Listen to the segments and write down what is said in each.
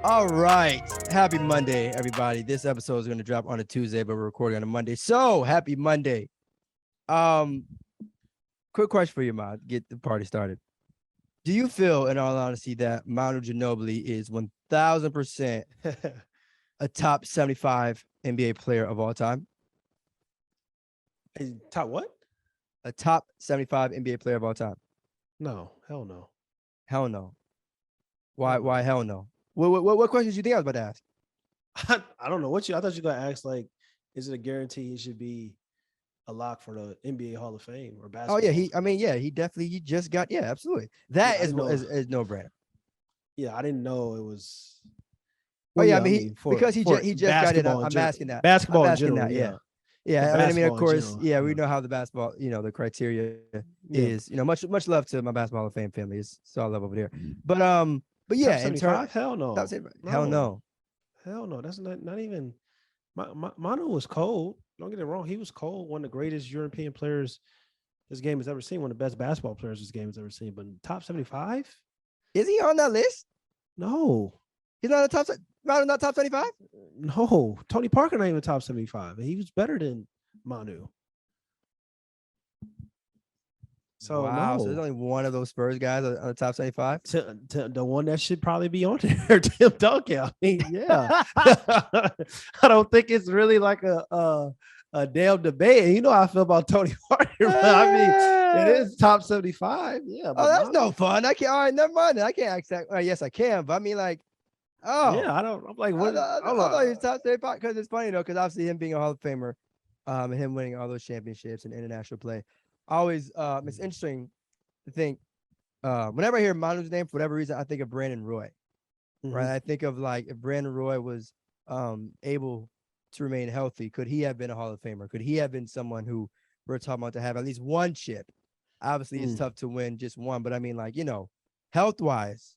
All right. Happy Monday, everybody. This episode is going to drop on a Tuesday, but we're recording on a Monday. So happy Monday. Quick question for you, Ma. Get the party started. Do you feel, in all honesty, that Manu Ginobili is 1,000% a top 75 NBA player of all time? Top what? A top 75 NBA player of all time? No, hell no. Hell no. Why hell no? What questions do you think I was about to ask? I don't know I thought you were gonna ask, like, is it a guarantee he should be a lock for the NBA Hall of Fame or basketball? Oh yeah, he just got absolutely. That is no brainer. Yeah, I didn't know it was. Well, because he just got it. I'm asking that. Basketball in asking general, that, yeah. I mean, of course, general, we know how the basketball, the criteria is. Much love to my basketball Hall of Fame family. It's all love over there. But yeah, in terms, hell no, hell no. That's not even. Manu was cold. Don't get it wrong. He was cold. One of the greatest European players this game has ever seen. One of the best basketball players this game has ever seen. But top 75? Is he on that list? No. He's not not top 75? No. Tony Parker not even top 75. And he was better than Manu. So wow. no. So there's only one of those Spurs guys on the top 75? To the one that should probably be on there, Tim Duncan. I mean, yeah. I don't think it's really like a damn debate. You know how I feel about Tony Parker, but I mean, it is top 75. Yeah. Oh, that's no fun. I can't. All right, never mind. I can't ask that. Yes, I can. But I mean, like, yeah, I'm like, what? I thought he was top 75 because it's funny though, because obviously him being a Hall of Famer, and him winning all those championships and international play. Always, it's interesting to think. Whenever I hear Manu's name, for whatever reason, I think of Brandon Roy. Mm-hmm. Right? I think of, like, if Brandon Roy was able to remain healthy, could he have been a Hall of Famer? Could he have been someone who we're talking about to have at least one chip? Obviously, it's tough to win just one, but I mean, like, health wise,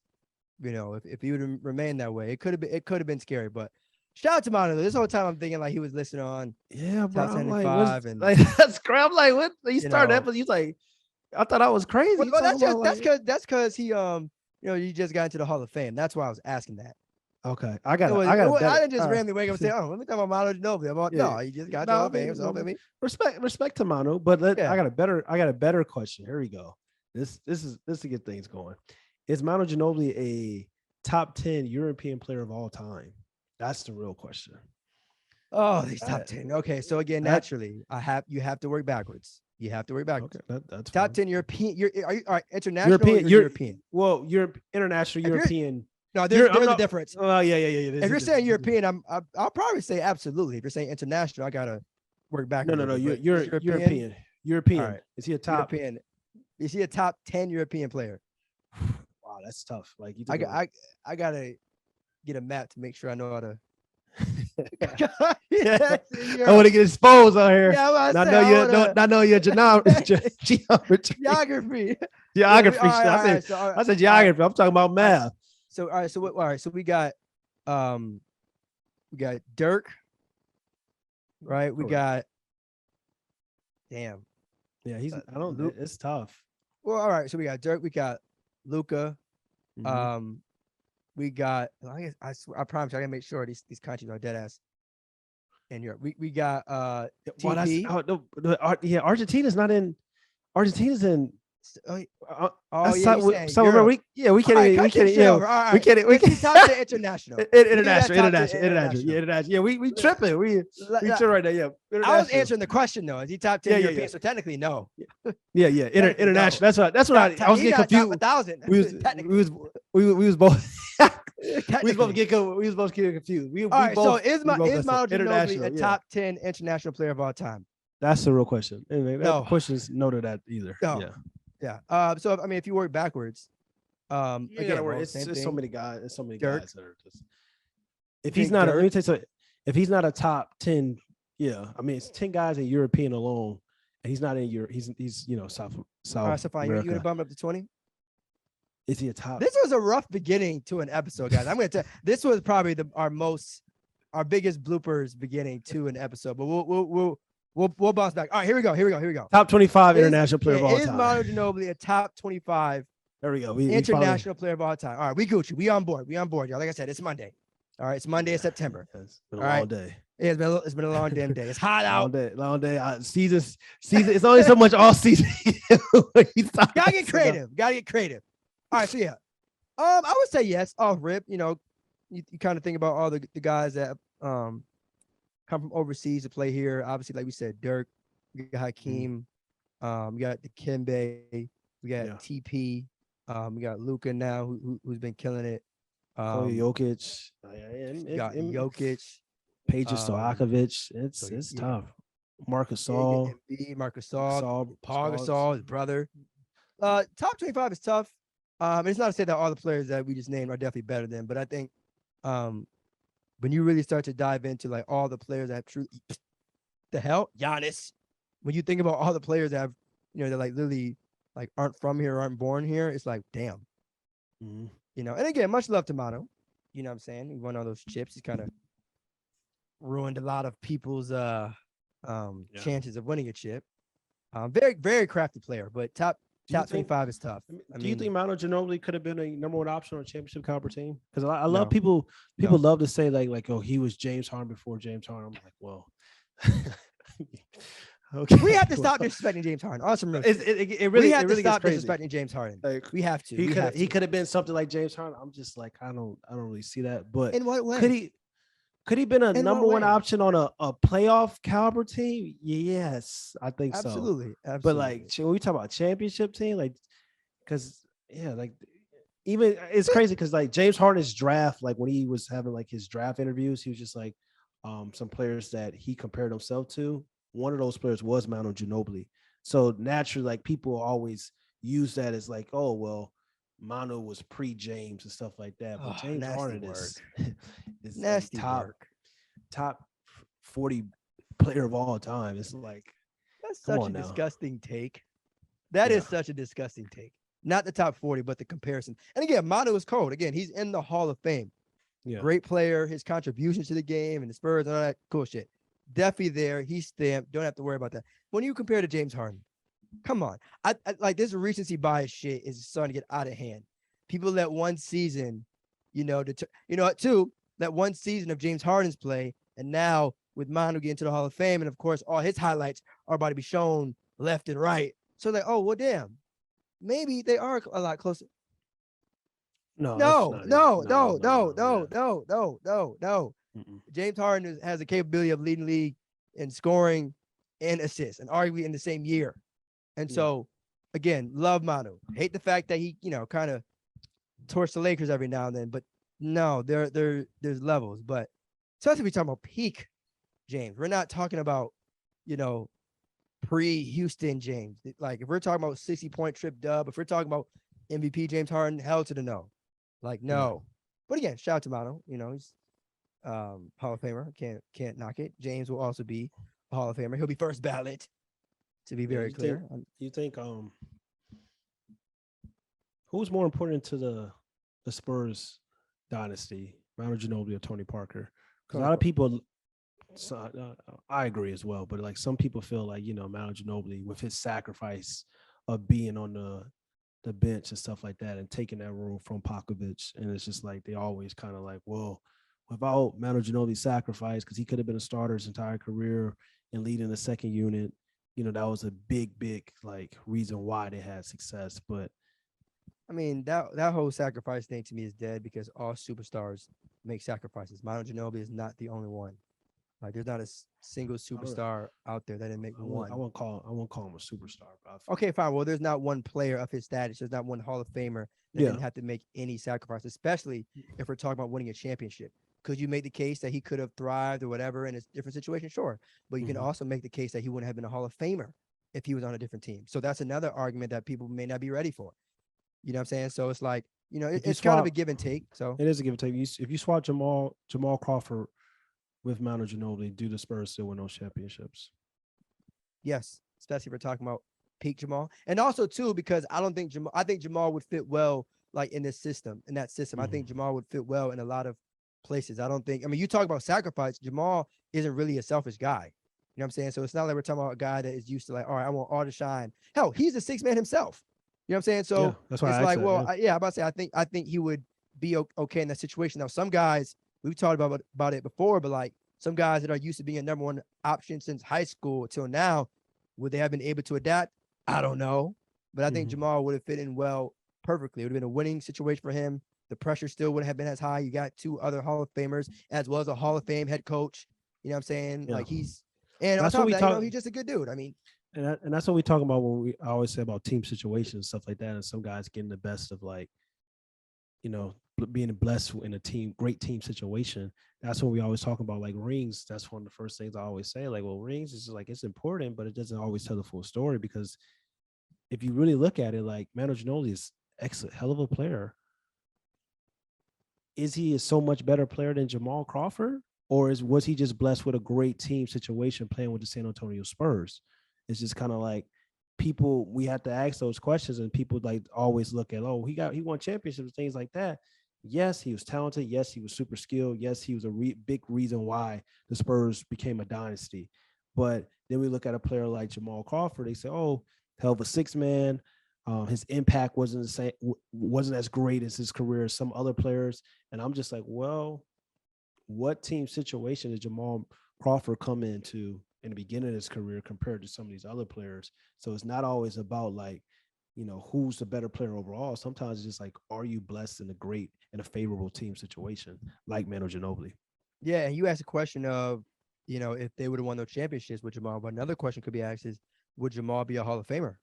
if he would remain that way, it could have been scary. But shout out to Manu. This whole time I'm thinking like he was listening on bro. top 75 and that's great. I'm like, what? He started episode. He's like, I thought I was crazy. Well, that's because he you just got into the Hall of Fame. That's why I was asking that. Okay, I didn't just randomly wake up and say, "Oh, let me talk about Manu Ginobili." No, he just got to the Hall of Fame. So I mean, respect to Manu, but I got a better question. Here we go. This is to get things going. Is Manu Ginobili a top 10 European player of all time? That's the real question. Oh, these top 10. Okay, so again, naturally, you have to work backwards. You have to work backwards. Okay, that's top 10 European. Are you all right? International European? Well, international European. No, there's a difference. Oh, yeah. If you're saying European, I'll probably say absolutely. If you're saying international, I gotta work backwards. No. You're European. European. All right. Is he a top European? Is he a top 10 European player? Wow, that's tough. Like I gotta get a map to make sure I know how to. I want to get exposed on here. Yeah, I know your geometry. Geography. I said geography. I'm talking about math. So we got Dirk, right? We got damn. Yeah, it's tough. Well, all right. So we got Dirk, we got Luka. Mm-hmm. We got, I promise you, I gotta make sure these countries are dead ass in Europe. We got TP. Argentina's not in. Argentina's in. We can't. We talk to international. International. Yeah, we tripping. We tripping right now. Yeah. I was answering the question though. Is he top 10 European? So technically, no. Yeah. International. No. That's what I was getting confused. Top 1,000. We was both. We was both getting confused. So is Manu Ginobili a top 10 international player of all time? That's the real question. No questions noted that either. No. Yeah. So I mean, if you work backwards, it's so many guys. It's so many Dirk. guys that are just. If he's not, let me tell you something. If he's not a top 10, I mean, it's 10 guys in European alone, and he's not in Europe. He's South. All right, so fine. You're gonna bump up to 20. Is he a top? This was a rough beginning to an episode, guys. I'm gonna tell. This was probably our biggest bloopers beginning to an episode, but we'll bounce back. All right, here we go. Top 25 international player of all time. Is Manu Ginobili a top 25? There we go. International player of all time. All right, we Gucci. We on board, y'all. Like I said, it's Monday. All right, it's Monday of September. It's been a All long right. day. Yeah, it's been a long damn day. It's hot out. Long day. Season. It's only so much all season. Gotta get creative. All right, so yeah. I would say yes, off rip. You know, you kind of think about all the guys that come from overseas to play here. Obviously, like we said, Dirk, we got Hakeem, we got the Kimbe, we got TP, we got Luka now who's been killing it. Jokic, got Jokic, Peja Stojakovic. It's tough. Marcus Gasol, Marcus Gasol, Paul Gasol, his brother. Top 25 is tough. It's not to say that all the players that we just named are definitely better than, but I think when you really start to dive into like all the players that have truly the hell, Giannis, when you think about all the players that have, you know, they're like literally like aren't from here, aren't born here, it's like, damn. You know, and again, much love to Manu. You know what I'm saying? He won all those chips. He's kind of ruined a lot of people's chances of winning a chip. Very, very crafty player, but top 25 is tough. Do you think Manu Ginobili could have been a number one option on a championship caliber team? Because I love people love to say like, oh, he was James Harden before James Harden. I'm like, well, okay. We have to stop disrespecting James Harden. Awesome. It really stop gets crazy. Disrespecting James Harden. Like, we have to. He could have been something like James Harden. I'm just like, I don't really see that. But in what way? Could he been a number one option on a playoff caliber team? Yes, I think so. Absolutely. But like when we talk about championship team, like, because like even it's crazy because like James Harden's draft, like when he was having like his draft interviews, he was just like some players that he compared himself to. One of those players was Manu Ginobili. So naturally, like people always use that as like, oh well, Manu was pre-James and stuff like that. But James Harden is nasty top 40 player of all time. It's like that's such a disgusting take. That is such a disgusting take. Not the top 40, but the comparison. And again, Manu is cold. Again, he's in the Hall of Fame. Yeah. Great player. His contributions to the game and the Spurs and all that cool shit. Definitely there. He's stamped. Don't have to worry about that. When you compare to James Harden, come on. I like this recency bias shit is starting to get out of hand. People let one season, that one season of James Harden's play, and now with Manu getting to the Hall of Fame, and of course all his highlights are about to be shown left and right. So like, oh well, damn, maybe they are a lot closer. No. James Harden has the capability of leading the league in scoring and assists, and arguably in the same year. And so, again, love Manu. Hate the fact that he, kind of torched the Lakers every now and then. But no, there's levels. But especially if we're talking about peak James, we're not talking about, pre-Houston James. Like if we're talking about 60-point trip dub, if we're talking about MVP James Harden, hell to the no. Like no. But again, shout out to Manu. He's Hall of Famer. Can't knock it. James will also be a Hall of Famer. He'll be first ballot. To be very clear. You think who's more important to the Spurs dynasty, Manu Ginobili or Tony Parker? Because a lot of people, I agree as well, but like some people feel like Manu Ginobili with his sacrifice of being on the bench and stuff like that and taking that role from Popovich, and it's just like they always kind of like, well, without Manu Ginobili's sacrifice, because he could have been a starter his entire career and leading the second unit. That was a big like reason why they had success. But I mean, that whole sacrifice thing to me is dead because all superstars make sacrifices. Manu Ginobili is not the only one. Like there's not a single superstar out there that didn't make one. I won't call him a superstar. Okay, fine. Well, there's not one player of his status. There's not one Hall of Famer that didn't have to make any sacrifice, especially if we're talking about winning a championship. Could you make the case that he could have thrived or whatever in a different situation? Sure. But you can also make the case that he wouldn't have been a Hall of Famer if he was on a different team. So that's another argument that people may not be ready for. You know what I'm saying? So it's like, it's kind of a give and take. So it is a give and take. If you swap Jamal Crawford with Manu Ginobili, do the Spurs still win those championships? Yes, especially if we're talking about peak Jamal. And also too, because I think Jamal would fit well like in that system. I think Jamal would fit well in a lot of places. You talk about sacrifice. Jamal isn't really a selfish guy. You know what I'm saying? So it's not like we're talking about a guy that is used to like, all right, I want all to shine. Hell, he's a six man himself. You know what I'm saying? So that's why it's like, well, I'm about to say, I think he would be okay in that situation. Now, some guys we've talked about it before, but like some guys that are used to being a number one option since high school till now, would they have been able to adapt? I don't know. But I think Jamal would have fit in well perfectly. It would have been a winning situation for him. The pressure still wouldn't have been as high. You got two other Hall of Famers as well as a Hall of Fame head coach. You know what I'm saying? Yeah. Like and on That's top what of we that, talk. he's just a good dude. I mean, And that's what we talk about when I always say about team situations and stuff like that. And some guys getting the best of like, being blessed in a great team situation. That's what we always talk about. Like rings, that's one of the first things I always say. Like, well, rings is just like it's important, but it doesn't always tell the full story because if you really look at it, like Manu Ginobili is excellent, hell of a player. Is he a so much better player than Jamal Crawford? Or was he just blessed with a great team situation playing with the San Antonio Spurs? It's just kind of like we have to ask those questions, and people like always look at, oh, he won championships, things like that. Yes, he was talented. Yes, he was super skilled. Yes, he was a big reason why the Spurs became a dynasty. But then we look at a player like Jamal Crawford. They say, oh, hell of a six man. His impact wasn't as great as his career as some other players. And I'm just like, well, what team situation did Jamal Crawford come into in the beginning of his career compared to some of these other players? So it's not always about like, who's the better player overall. Sometimes it's just like, are you blessed in a favorable team situation like Manu Ginobili? yeah, and you asked a question of, if they would have won those championships with Jamal. But another question could be asked is, would Jamal be a Hall of Famer?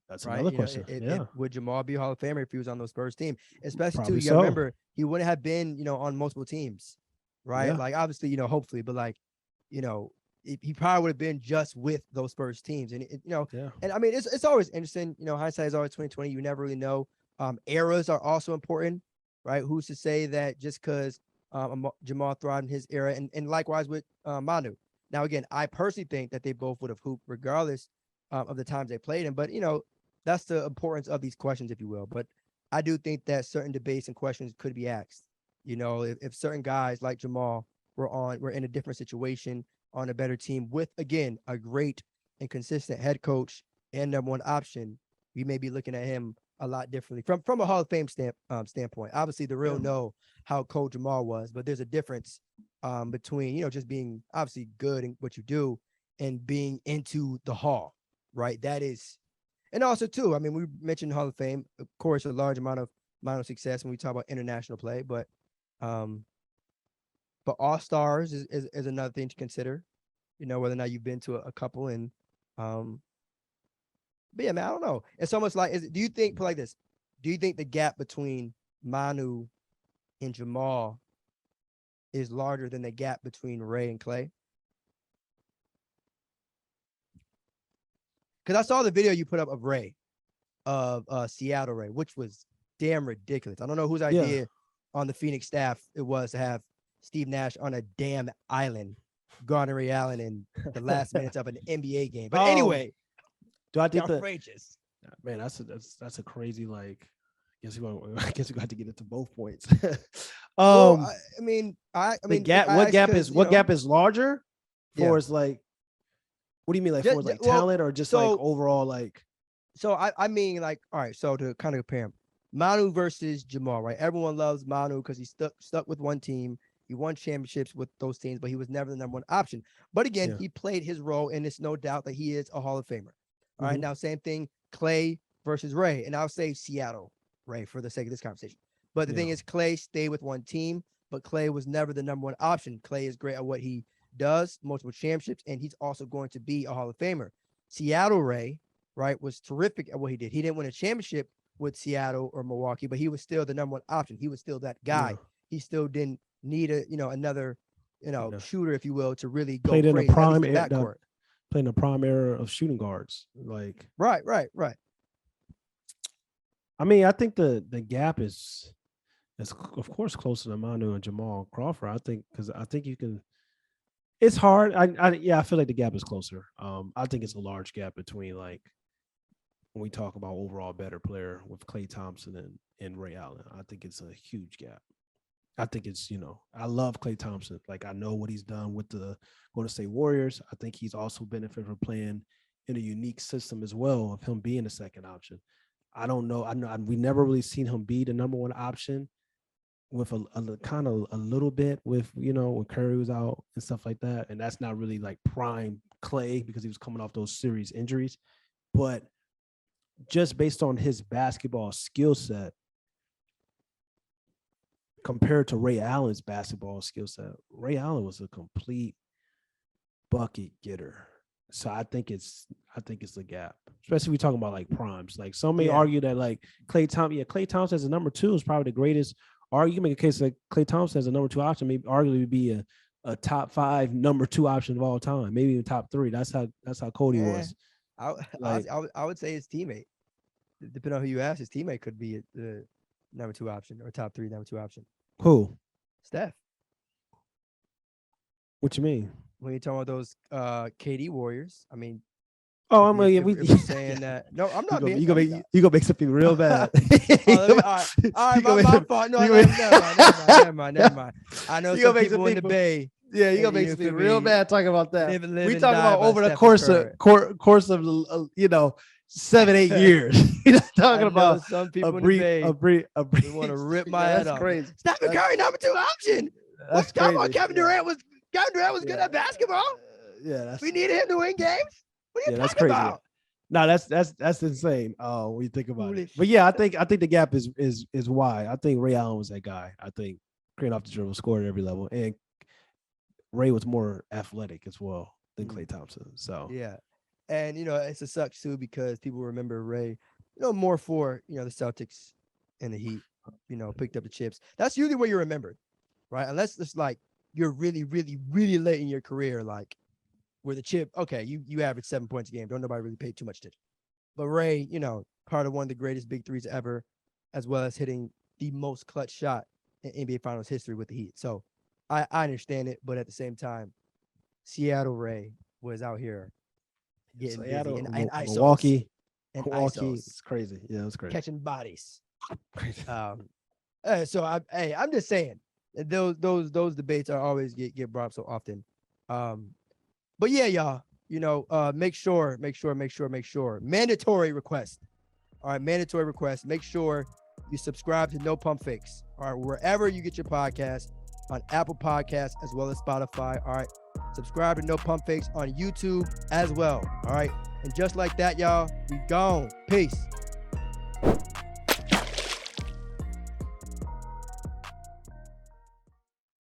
That's Right? another question. If Yeah, would Jamal be a Hall of Famer if he was on those Spurs team? Especially too, probably you got to so. remember he wouldn't have been, on multiple teams, right? Yeah, Like obviously, hopefully, but like, you know, he probably would have been just with those Spurs teams, and yeah, and I mean, it's always interesting. Hindsight is always 2020. You never really know. Eras are also important, right? Who's to say that just because Jamal thrived in his era, and likewise with Manu. Now, again, I personally think that they both would have hooped regardless of the times they played him, but that's the importance of these questions, if you will. But I do think that certain debates and questions could be asked. If certain guys like Jamal were in a different situation on a better team with, again, a great and consistent head coach and number one option, we may be looking at him a lot differently from a Hall of Fame standpoint. Obviously, the real know how cold Jamal was, but there's a difference between just being obviously good in what you do and being into the Hall, right? That is, and also too, I mean, we mentioned Hall of Fame, of course, a large amount of success when we talk about international play, um, but All Stars is another thing to consider. Whether or not you've been to a couple, and but yeah, man, I don't know. It's almost like, do you think, put like this? Do you think the gap between Manu and Jamal is larger than the gap between Ray and Clay? Because I saw the video you put up of Ray, of Seattle Ray, which was damn ridiculous. I don't know whose yeah. idea on the Phoenix staff it was to have Steve Nash on a damn island, guarding Ray Allen in the last minutes of an NBA game. But anyway, do I think outrageous. Man, that's a crazy like. I guess we got to get into both points. Well, I mean, the gap. What gap is larger? For is like, what do you mean, like for like talent or just like overall like? So I mean, like, all right. So to kind of compare him, Manu versus Jamal, right? Everyone loves Manu because he's stuck with one team. He won championships with those teams, but he was never the number one option. But again, he played his role, and it's no doubt that he is a Hall of Famer. All right. Now, same thing, Clay versus Ray, and I'll say Seattle Ray for the sake of this conversation. But the thing is, Clay stayed with one team, but Clay was never the number one option. Clay is great at what he does, multiple championships, and he's also going to be a Hall of Famer. Seattle Ray, right, was terrific at what he did. He didn't win a championship with Seattle or Milwaukee, but he was still the number one option. He was still that guy. Yeah. He still didn't need another shooter, if you will, to really go played crazy. In a prime playing the prime era of shooting guards. Like right. I mean, I think the gap is of course closer to Manu and Jamal Crawford. I think because I think you can. It's hard. I feel like the gap is closer. I think it's a large gap between like when we talk about overall better player with Klay Thompson and Ray Allen. I think it's a huge gap. I think it's, I love Klay Thompson. Like I know what he's done with the Golden State Warriors. I think he's also benefited from playing in a unique system as well of him being a second option. I don't know. We never really seen him be the number one option with a kind of a little bit with, when Curry was out and stuff like that. And that's not really like prime Clay because he was coming off those serious injuries. But just based on his basketball skill set compared to Ray Allen's basketball skill set, Ray Allen was a complete bucket getter. So I think it's the gap, especially if we're talking about like primes. Like some may argue that like Klay Thompson as a number 2 is probably the greatest. Or you can make a case like Klay Thompson as a number 2 option, maybe arguably be a top 5 number 2 option of all time, maybe even top 3. That's how Cody was. I would say his teammate, depending on who you ask, his teammate could be the number 2 option or top 3 number 2 option. Who? Steph. What you mean? When you're talking about those KD Warriors, I mean, I'm saying that. No, I'm not. You gonna make some people real bad. All right, my fault. No, never mind. I know some people in the Bay. Yeah, you gonna make some people real bad talking about that. Live we talking about over the course of 7-8 years. You're not talking about some people in the Bay. They want to rip my head off. Crazy. Stephen Curry, number 2 option. What's talking about? Kevin Durant was good at basketball. We needed him to win games. What are you talking about? No, that's insane. Oh, when you think about it. But yeah, I think the gap is wide. I think Ray Allen was that guy. I think creating off the dribble, scored at every level, and Ray was more athletic as well than Klay Thompson. So yeah, and it's a sucks too because people remember Ray, more for the Celtics and the Heat, picked up the chips. That's usually where you're remembered, right? Unless it's like you're really, really, really late in your career, like where the chip, okay, you average 7 points a game. Don't nobody really pay too much attention. But Ray, part of one of the greatest big threes ever, as well as hitting the most clutch shot in NBA Finals history with the Heat. So I understand it, but at the same time, Seattle Ray was out here getting Seattle, busy. And Milwaukee, it's crazy. Yeah, it was crazy. Catching bodies. So I'm just saying those debates are always get brought up so often. But yeah, y'all, make sure. Mandatory request. All right, mandatory request. Make sure you subscribe to No Pump Fakes. All right, wherever you get your podcast, on Apple Podcasts as well as Spotify. All right, subscribe to No Pump Fakes on YouTube as well. All right, and just like that, y'all, we gone. Peace.